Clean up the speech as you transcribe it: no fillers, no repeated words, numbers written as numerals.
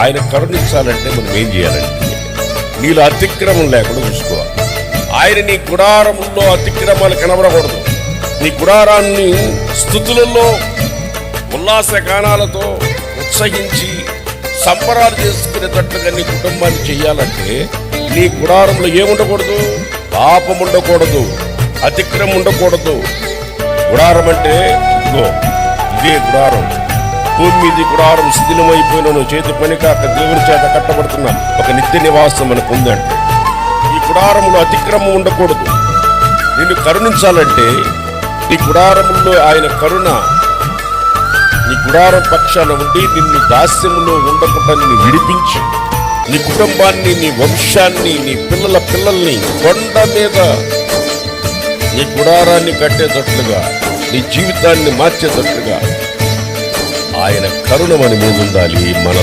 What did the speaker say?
ఆయన కరుణించాలంటే మనం ఏం చేయాలంటే నీలో అతిక్రమం లేకుండా చూసుకోవాలి. ఆయన నీ గుడారంలో అతిక్రమాలు కనబడకూడదు. నీ గుడారాన్ని స్తుతులలో ఉల్లాస గానాలతో ఉత్సహించి సంబరాలు చేసుకునేటట్లుగా నీ కుటుంబాన్ని చెయ్యాలంటే నీ గుడారంలో ఏముండకూడదు? పాపం ఉండకూడదు, అతిక్రమం ఉండకూడదు. గుడారం అంటే ఇదే గుడారం. భూమి మీద గుడారం శిథిలమైపోయిన చేతి పని కాక దేవుని చేత కట్టబడుతున్న ఒక నిత్య నివాసం మనకు ఉందంటే ఈ గుడారంలో అతిక్రమం ఉండకూడదు. నిన్ను కరుణించాలంటే నీ గుడారంలో ఆయన కరుణ నీ గుడారం పక్షాన ఉండి నిన్ను దాస్యములో ఉండకుండా నిన్ను విడిపించి నీ కుటుంబాన్ని, నీ వంశాన్ని, నీ పిల్లల పిల్లల్ని కొండ మీద నీ గుడారాన్ని కట్టేటట్లుగా, నీ జీవితాన్ని మార్చేటట్లుగా ఆయన కరుణ మన మీద ఉండాలి. మన